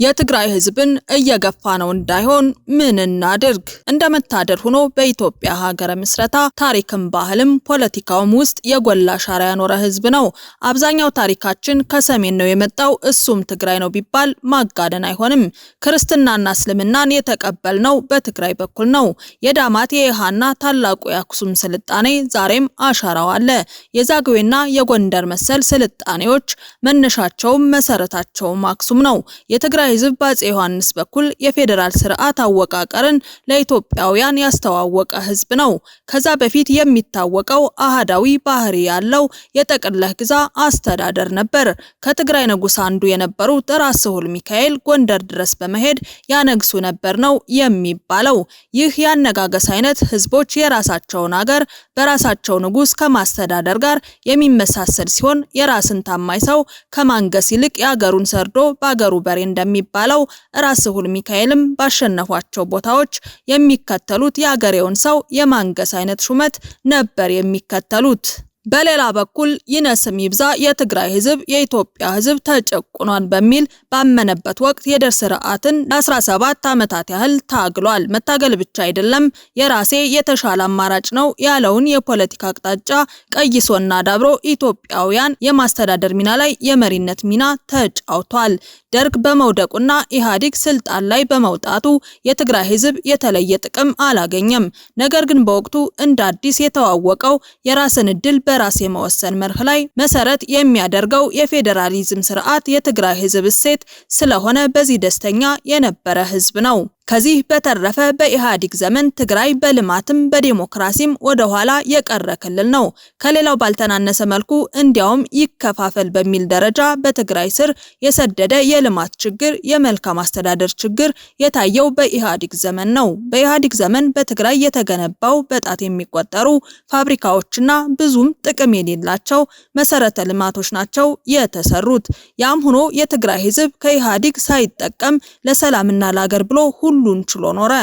የትግራይ ህዝብን እየገፋ ነው እንዳይሆን ምን እናድርግ? እንደመታደር ሆኖ በኢትዮጵያ ሀገረ ምስረታ ታሪክም ባህልም ፖለቲካውም ውስጥ የጎላ አሻራ ያኖረ ህዝብ ነው። አብዛኛው ታሪካችን ከሰሜን ነው የመጣው እሱም ትግራይ ነው ቢባል ማጋነን አይሆንም። ክርስትናና እስልምናን የተቀበልነው በትግራይ በኩል ነው። የዳማት የይሃና ታላቁ የአክሱም ስልጣኔ ዛሬም አሻራው አለ። የዛግዌና የጎንደር መሰል ስልጣኔዎች መነሻቸውም መሰረታቸውም አክሱም ነው። የትግራይ ህዝብ በአፄ ዮሐንስ በኩል የፌዴራል ስርዓት አወቃቀርን ለኢትዮጵያውያን ያስተዋወቀ ህዝብ ነው። ከዛ በፊት የሚታወቀው አሃዳዊ ባህሪ ያለው የጠቅለህ ግዛ አስተዳደር ነበር። ከትግራይ ንጉስ አንዱ የነበሩት ራስ ስሁል ሚካኤል ጎንደር ድረስ በመሄድ ያነግሱ ነበር ነው የሚባለው። ይህ ያነጋገስ አይነት ህዝቦች የራሳቸውን ሀገር በራሳቸው ንጉስ ከማስተዳደር ጋር የሚመሳሰል ሲሆን የራስን ታማኝ ሰው ከማንገስ ይልቅ ያገሩን ሰርዶ ባገሩ በሬ እንደሚባለው ራስ ስሁል ሚካኤልም ባሸነፏቸው ቦታዎች የሚከተሉት ያገሬውን ሰው የማንገስ አይነት ሹመት ነበር የሚከተሉት። በሌላ በኩል ይነስም ይብዛ የትግራይ ህዝብ የኢትዮጵያ ህዝብ ተጨቁኗል በሚል ባመነበት ወቅት የደርግ ስርዓትን ለ17 ዓመታት ያህል ታግሏል። መታገል ብቻ አይደለም የራሴ የተሻለ አማራጭ ነው ያለውን የፖለቲካ አቅጣጫ ቀይሶና ዳብሮ ኢትዮጵያውያን የማስተዳደር ሚና ላይ የመሪነት ሚና ተጫውቷል። ደርግ በመውደቁና ኢህአዴግ ስልጣን ላይ በመውጣቱ የትግራይ ህዝብ የተለየ ጥቅም አላገኘም። ነገር ግን በወቅቱ እንደ አዲስ የተዋወቀው የራስን እድል በራስ የመወሰን መርህ ላይ መሰረት የሚያደርገው የፌዴራሊዝም ስርዓት የትግራይ ህዝብ እሴት ስለሆነ በዚህ ደስተኛ የነበረ ህዝብ ነው። ከዚህ በተረፈ በኢህአዴግ ዘመን ትግራይ በልማትም በዲሞክራሲም ወደ ኋላ የቀረ ክልል ነው። ከሌላው ባልተናነሰ መልኩ እንዲያውም ይከፋፈል በሚል ደረጃ በትግራይ ስር የሰደደ የልማት ችግር፣ የመልካም አስተዳደር ችግር የታየው በኢህአዴግ ዘመን ነው። በኢህአዴግ ዘመን በትግራይ የተገነባው በጣት የሚቆጠሩ ፋብሪካዎችና ብዙም ጥቅም የሌላቸው መሰረተ ልማቶች ናቸው የተሰሩት። ያም ሆኖ የትግራይ ህዝብ ከኢህአዴግ ሳይጠቀም ለሰላምና ለሀገር ብሎ ሁሉን ችሎ ኖረ።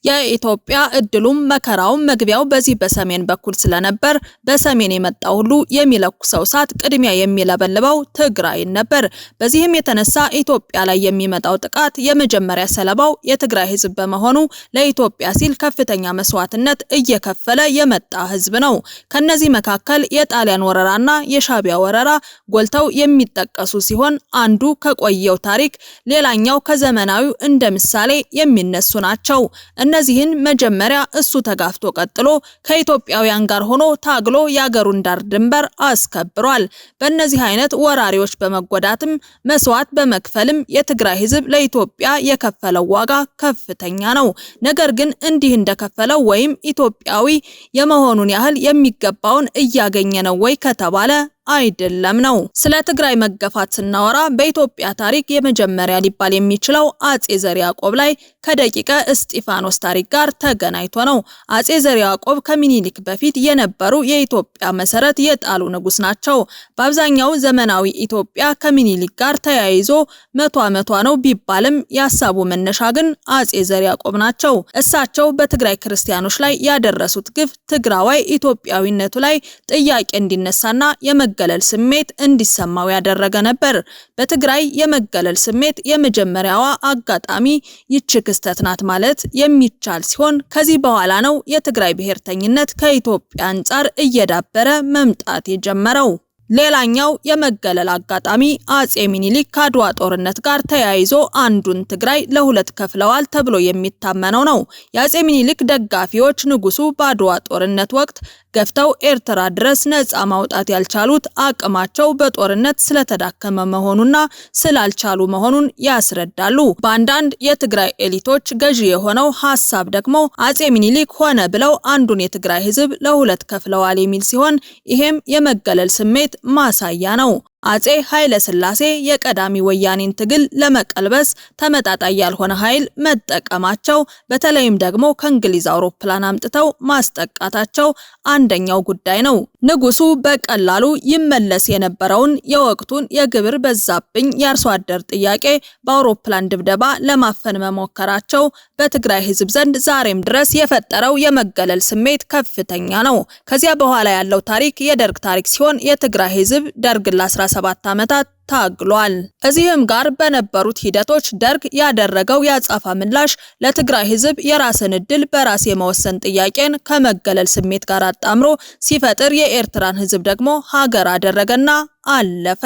የኢትዮጵያ እድሉም መከራውም መግቢያው በዚህ በሰሜን በኩል ስለነበር በሰሜን የመጣው ሁሉ የሚለኩሰው እሳት ቅድሚያ የሚለበልበው ትግራይ ነበር። በዚህም የተነሳ ኢትዮጵያ ላይ የሚመጣው ጥቃት የመጀመሪያ ሰለባው የትግራይ ህዝብ በመሆኑ ለኢትዮጵያ ሲል ከፍተኛ መስዋዕትነት እየከፈለ የመጣ ህዝብ ነው። ከነዚህ መካከል የጣሊያን ወረራና የሻቢያ ወረራ ጎልተው የሚጠቀሱ ሲሆን አንዱ ከቆየው ታሪክ ሌላኛው ከዘመናዊው እንደ ምሳሌ የሚነሱ ናቸው። እነዚህን መጀመሪያ እሱ ተጋፍቶ ቀጥሎ ከኢትዮጵያውያን ጋር ሆኖ ታግሎ ያገሩን ዳር ድንበር አስከብሯል። በእነዚህ አይነት ወራሪዎች በመጎዳትም መስዋዕት በመክፈልም የትግራይ ህዝብ ለኢትዮጵያ የከፈለው ዋጋ ከፍተኛ ነው። ነገር ግን እንዲህ እንደከፈለው ወይም ኢትዮጵያዊ የመሆኑን ያህል የሚገባውን እያገኘ ነው ወይ ከተባለ አይደለም ነው። ስለ ትግራይ መገፋት ስናወራ በኢትዮጵያ ታሪክ የመጀመሪያ ሊባል የሚችለው አፄ ዘርዓ ያዕቆብ ላይ ከደቂቀ እስጢፋኖስ ታሪክ ጋር ተገናኝቶ ነው። አፄ ዘርዓ ያዕቆብ ከሚኒሊክ በፊት የነበሩ የኢትዮጵያ መሰረት የጣሉ ንጉስ ናቸው። በአብዛኛው ዘመናዊ ኢትዮጵያ ከሚኒሊክ ጋር ተያይዞ 100 ዓመቷ ነው ቢባልም ያሳቡ መነሻ ግን አፄ ዘርዓ ያዕቆብ ናቸው። እሳቸው በትግራይ ክርስቲያኖች ላይ ያደረሱት ግፍ ትግራዋይ ኢትዮጵያዊነቱ ላይ ጥያቄ እንዲነሳና የመገለል ስሜት እንዲሰማው ያደረገ ነበር። በትግራይ የመገለል ስሜት የመጀመሪያዋ አጋጣሚ ይህች ክስተት ናት ማለት የሚቻል ሲሆን ከዚህ በኋላ ነው የትግራይ ብሔርተኝነት ከኢትዮጵያ አንጻር እየዳበረ መምጣት የጀመረው። ሌላኛው የመገለል አጋጣሚ አፄ ሚኒሊክ ከአድዋ ጦርነት ጋር ተያይዞ አንዱን ትግራይ ለሁለት ከፍለዋል ተብሎ የሚታመነው ነው። የአፄ ሚኒሊክ ደጋፊዎች ንጉሱ በአድዋ ጦርነት ወቅት ገፍተው ኤርትራ ድረስ ነፃ ማውጣት ያልቻሉት አቅማቸው በጦርነት ስለተዳከመ መሆኑና ስላልቻሉ መሆኑን ያስረዳሉ። በአንዳንድ የትግራይ ኤሊቶች ገዢ የሆነው ሐሳብ ደግሞ አፄ ሚኒሊክ ሆነ ብለው አንዱን የትግራይ ህዝብ ለሁለት ከፍለዋል የሚል ሲሆን ይሄም የመገለል ስሜት ማሳያ ነው። አፄ ኃይለ ሥላሴ የቀዳሚ ወያኔን ትግል ለመቀልበስ ተመጣጣኝ ያልሆነ ኃይል መጠቀማቸው በተለይም ደግሞ ከእንግሊዝ አውሮፕላን አምጥተው ማስጠቃታቸው አንደኛው ጉዳይ ነው። ንጉሱ በቀላሉ ይመለስ የነበረውን የወቅቱን የግብር በዛብኝ የአርሶ አደር ጥያቄ በአውሮፕላን ድብደባ ለማፈን መሞከራቸው በትግራይ ህዝብ ዘንድ ዛሬም ድረስ የፈጠረው የመገለል ስሜት ከፍተኛ ነው። ከዚያ በኋላ ያለው ታሪክ የደርግ ታሪክ ሲሆን የትግራይ ህዝብ ደርግ ለ17 ዓመታት ታግሏል። እዚህም ጋር በነበሩት ሂደቶች ደርግ ያደረገው ያጻፋ ምላሽ ለትግራይ ህዝብ የራስን እድል በራስ የመወሰን ጥያቄን ከመገለል ስሜት ጋር አጣምሮ ሲፈጥር የኤርትራን ህዝብ ደግሞ ሀገር አደረገና አለፈ።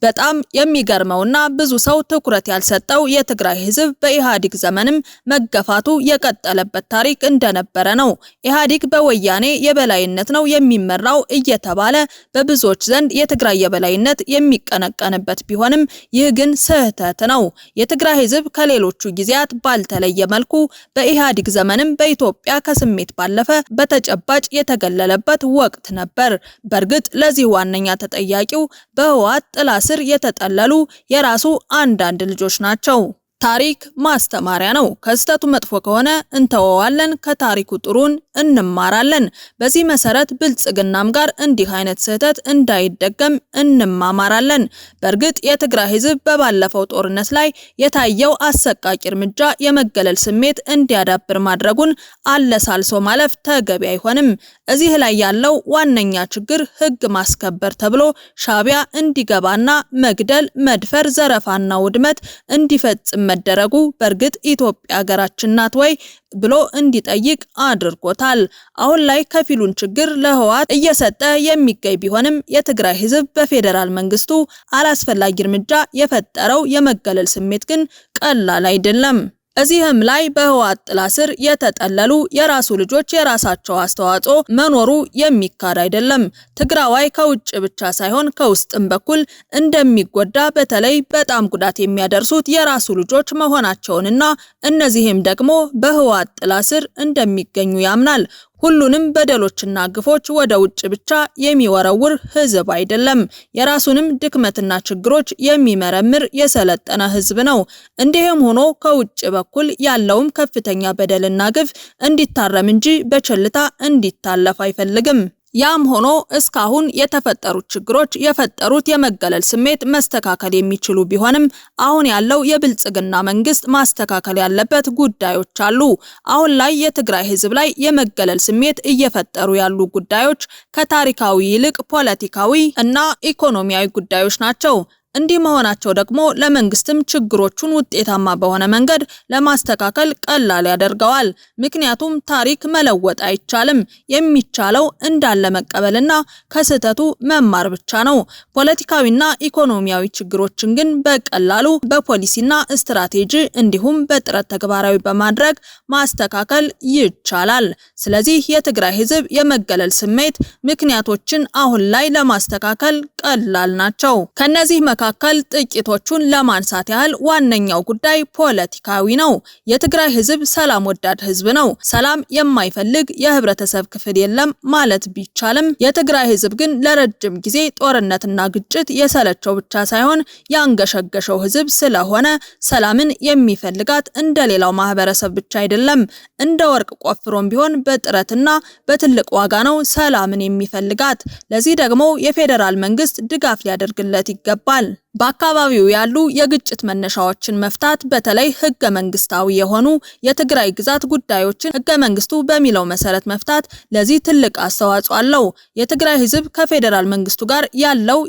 በጣም የሚገርመውና ብዙ ሰው ትኩረት ያልሰጠው የትግራይ ህዝብ በኢሃዲግ ዘመንም መገፋቱ የቀጠለበት ታሪክ እንደነበረ ነው። ኢሃዲግ በወያኔ የበላይነት ነው የሚመራው እየተባለ በብዙዎች ዘንድ የትግራይ የበላይነት የሚቀነቀንበት ቢሆንም ይህ ግን ስህተት ነው። የትግራይ ህዝብ ከሌሎቹ ጊዜያት ባልተለየ መልኩ በኢሃዲግ ዘመንም በኢትዮጵያ ከስሜት ባለፈ በተጨባጭ የተገለለበት ወቅት ነበር። በእርግጥ ለዚህ ዋነኛ ተጠያቂው በህወሓት ጥላ ስር የተጠለሉ የራሱ አንዳንድ ልጆች ናቸው። ታሪክ ማስተማሪያ ነው። ከስተቱ መጥፎ ከሆነ እንተወዋለን፣ ከታሪኩ ጥሩን እንማራለን። በዚህ መሰረት ብልጽግናም ጋር እንዲህ አይነት ስህተት እንዳይደገም እንማማራለን። በእርግጥ የትግራይ ህዝብ በባለፈው ጦርነት ላይ የታየው አሰቃቂ እርምጃ የመገለል ስሜት እንዲያዳብር ማድረጉን አለሳልሶ ማለፍ ተገቢ አይሆንም። እዚህ ላይ ያለው ዋነኛ ችግር ህግ ማስከበር ተብሎ ሻዕቢያ እንዲገባና መግደል፣ መድፈር፣ ዘረፋና ውድመት እንዲፈጽም መደረጉ በእርግጥ ኢትዮጵያ ሀገራችን ናት ወይ ብሎ እንዲጠይቅ አድርጎታል። አሁን ላይ ከፊሉን ችግር ለህወሓት እየሰጠ የሚገኝ ቢሆንም የትግራይ ህዝብ በፌደራል መንግስቱ አላስፈላጊ እርምጃ የፈጠረው የመገለል ስሜት ግን ቀላል አይደለም። እዚህም ላይ በህወሓት ጥላ ስር የተጠለሉ የራሱ ልጆች የራሳቸው አስተዋጽኦ መኖሩ የሚካድ አይደለም። ትግራዋይ ከውጭ ብቻ ሳይሆን ከውስጥም በኩል እንደሚጎዳ በተለይ በጣም ጉዳት የሚያደርሱት የራሱ ልጆች መሆናቸውንና እነዚህም ደግሞ በህወሓት ጥላ ስር እንደሚገኙ ያምናል። ሁሉንም በደሎችና ግፎች ወደ ውጭ ብቻ የሚወረውር ህዝብ አይደለም። የራሱንም ድክመትና ችግሮች የሚመረምር የሰለጠነ ህዝብ ነው። እንዲህም ሆኖ ከውጭ በኩል ያለውም ከፍተኛ በደልና ግፍ እንዲታረም እንጂ በቸልታ እንዲታለፍ አይፈልግም። ያም ሆኖ እስካሁን የተፈጠሩት ችግሮች የፈጠሩት የመገለል ስሜት መስተካከል የሚችሉ ቢሆንም አሁን ያለው የብልጽግና መንግስት ማስተካከል ያለበት ጉዳዮች አሉ። አሁን ላይ የትግራይ ህዝብ ላይ የመገለል ስሜት እየፈጠሩ ያሉ ጉዳዮች ከታሪካዊ ይልቅ ፖለቲካዊ እና ኢኮኖሚያዊ ጉዳዮች ናቸው። እንዲህ መሆናቸው ደግሞ ለመንግስትም ችግሮቹን ውጤታማ በሆነ መንገድ ለማስተካከል ቀላል ያደርገዋል። ምክንያቱም ታሪክ መለወጥ አይቻልም። የሚቻለው እንዳለ መቀበልና ከስህተቱ መማር ብቻ ነው። ፖለቲካዊና ኢኮኖሚያዊ ችግሮችን ግን በቀላሉ በፖሊሲና ስትራቴጂ እንዲሁም በጥረት ተግባራዊ በማድረግ ማስተካከል ይቻላል። ስለዚህ የትግራይ ህዝብ የመገለል ስሜት ምክንያቶችን አሁን ላይ ለማስተካከል ቀላል ናቸው። ከነዚህ መካከል ጥቂቶቹን ለማንሳት ያህል ዋነኛው ጉዳይ ፖለቲካዊ ነው። የትግራይ ህዝብ ሰላም ወዳድ ህዝብ ነው። ሰላም የማይፈልግ የህብረተሰብ ክፍል የለም ማለት ቢቻልም የትግራይ ህዝብ ግን ለረጅም ጊዜ ጦርነትና ግጭት የሰለቸው ብቻ ሳይሆን ያንገሸገሸው ህዝብ ስለሆነ ሰላምን የሚፈልጋት እንደሌላው ማህበረሰብ ብቻ አይደለም። እንደ ወርቅ ቆፍሮም ቢሆን በጥረትና በትልቅ ዋጋ ነው ሰላምን የሚፈልጋት። ለዚህ ደግሞ የፌደራል መንግስት ድጋፍ ሊያደርግለት ይገባል። በአካባቢው ያሉ የግጭት መነሻዎችን መፍታት፣ በተለይ ህገ መንግስታዊ የሆኑ የትግራይ ግዛት ጉዳዮችን ህገ መንግስቱ በሚለው መሰረት መፍታት ለዚህ ትልቅ አስተዋጽኦ አለው። የትግራይ ህዝብ ከፌደራል መንግስቱ ጋር ያለው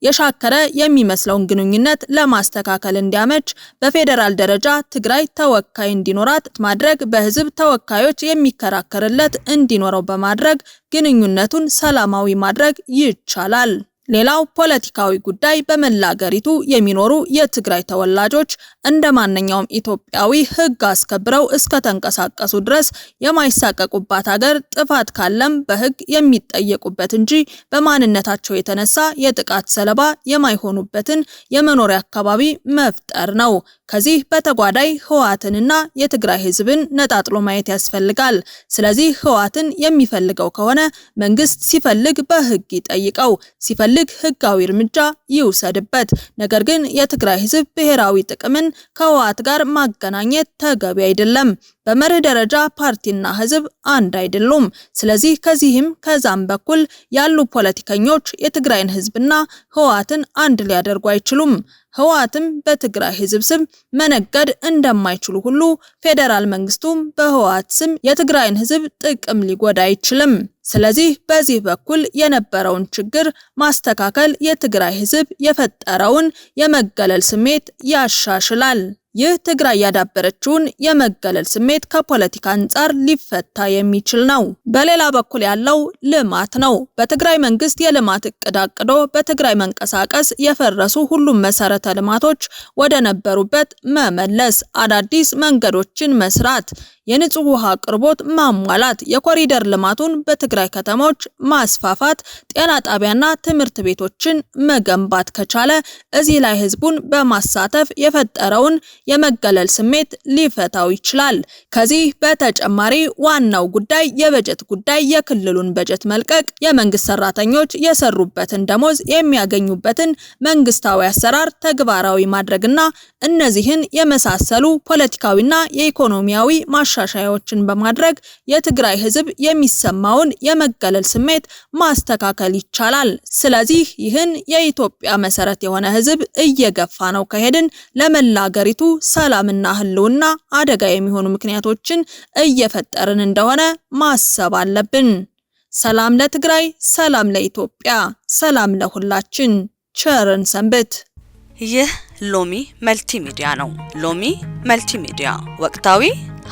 የሻከረ የሚመስለውን ግንኙነት ለማስተካከል እንዲያመች በፌደራል ደረጃ ትግራይ ተወካይ እንዲኖራት ማድረግ፣ በህዝብ ተወካዮች የሚከራከርለት እንዲኖረው በማድረግ ግንኙነቱን ሰላማዊ ማድረግ ይቻላል። ሌላው ፖለቲካዊ ጉዳይ በመላ ሀገሪቱ የሚኖሩ የትግራይ ተወላጆች እንደማንኛውም ኢትዮጵያዊ ህግ አስከብረው እስከ ተንቀሳቀሱ ድረስ የማይሳቀቁባት ሀገር፣ ጥፋት ካለም በህግ የሚጠየቁበት እንጂ በማንነታቸው የተነሳ የጥቃት ሰለባ የማይሆኑበትን የመኖሪያ አካባቢ መፍጠር ነው። ከዚህ በተጓዳይ ህወሓትንና የትግራይ ህዝብን ነጣጥሎ ማየት ያስፈልጋል። ስለዚህ ህወሓትን የሚፈልገው ከሆነ መንግስት ሲፈልግ በህግ ይጠይቀው፣ ሲፈልግ ህጋዊ እርምጃ ይውሰድበት። ነገር ግን የትግራይ ህዝብ ብሔራዊ ጥቅምን ከህወሓት ጋር ማገናኘት ተገቢ አይደለም። በመርህ ደረጃ ፓርቲና ህዝብ አንድ አይደሉም። ስለዚህ ከዚህም ከዛም በኩል ያሉ ፖለቲከኞች የትግራይን ህዝብና ህወሓትን አንድ ሊያደርጉ አይችሉም። ህወሓትም በትግራይ ህዝብ ስም መነገድ እንደማይችሉ ሁሉ ፌደራል መንግስቱም በህወሓት ስም የትግራይን ህዝብ ጥቅም ሊጎዳ አይችልም። ስለዚህ በዚህ በኩል የነበረውን ችግር ማስተካከል የትግራይ ህዝብ የፈጠረውን የመገለል ስሜት ያሻሽላል። ይህ ትግራይ ያዳበረችውን የመገለል ስሜት ከፖለቲካ አንጻር ሊፈታ የሚችል ነው። በሌላ በኩል ያለው ልማት ነው። በትግራይ መንግስት የልማት እቅድ አቅዶ በትግራይ መንቀሳቀስ የፈረሱ ሁሉም መሰረተ ልማቶች ወደ ነበሩበት መመለስ፣ አዳዲስ መንገዶችን መስራት፣ የንጹህ ውሃ አቅርቦት ማሟላት፣ የኮሪደር ልማቱን በትግራይ ከተሞች ማስፋፋት፣ ጤና ጣቢያና ትምህርት ቤቶችን መገንባት ከቻለ እዚህ ላይ ህዝቡን በማሳተፍ የፈጠረውን የመገለል ስሜት ሊፈታው ይችላል። ከዚህ በተጨማሪ ዋናው ጉዳይ የበጀት ጉዳይ፣ የክልሉን በጀት መልቀቅ፣ የመንግስት ሰራተኞች የሰሩበትን ደሞዝ የሚያገኙበትን መንግስታዊ አሰራር ተግባራዊ ማድረግና እነዚህን የመሳሰሉ ፖለቲካዊና የኢኮኖሚያዊ ማሻሻያዎችን በማድረግ የትግራይ ህዝብ የሚሰማውን የመገለል ስሜት ማስተካከል ይቻላል። ስለዚህ ይህን የኢትዮጵያ መሰረት የሆነ ህዝብ እየገፋ ነው ከሄድን ለመላ ሀገሪቱ ሰላምና ህልውና አደጋ የሚሆኑ ምክንያቶችን እየፈጠርን እንደሆነ ማሰብ አለብን። ሰላም ለትግራይ፣ ሰላም ለኢትዮጵያ፣ ሰላም ለሁላችን። ቸርን ሰንብት። ይህ ሎሚ መልቲሚዲያ ነው። ሎሚ መልቲሚዲያ ወቅታዊ፣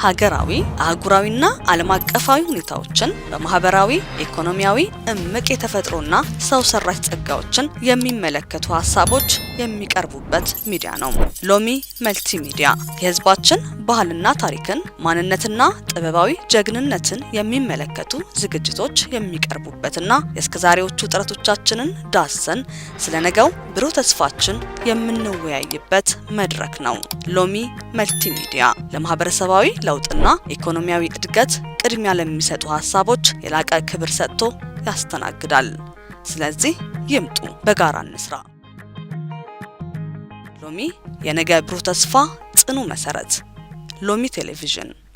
ሀገራዊ፣ አህጉራዊና ዓለም አቀፋዊ ሁኔታዎችን በማህበራዊ፣ ኢኮኖሚያዊ፣ እምቅ የተፈጥሮና ሰው ሰራሽ ጸጋዎችን የሚመለከቱ ሀሳቦች የሚቀርቡበት ሚዲያ ነው። ሎሚ መልቲሚዲያ የህዝባችን ባህልና ታሪክን፣ ማንነትና ጥበባዊ ጀግንነትን የሚመለከቱ ዝግጅቶች የሚቀርቡበትና የእስከዛሬዎቹ ጥረቶቻችንን ዳሰን ስለነገው ብሩህ ተስፋችን የምንወያይበት መድረክ ነው። ሎሚ መልቲሚዲያ ለማህበረሰባዊ ለውጥና ኢኮኖሚያዊ እድገት ቅድሚያ ለሚሰጡ ሀሳቦች የላቀ ክብር ሰጥቶ ያስተናግዳል። ስለዚህ ይምጡ፣ በጋራ እንስራ። ሎሚ የነገ ብሩህ ተስፋ ጽኑ መሰረት። ሎሚ ቴሌቪዥን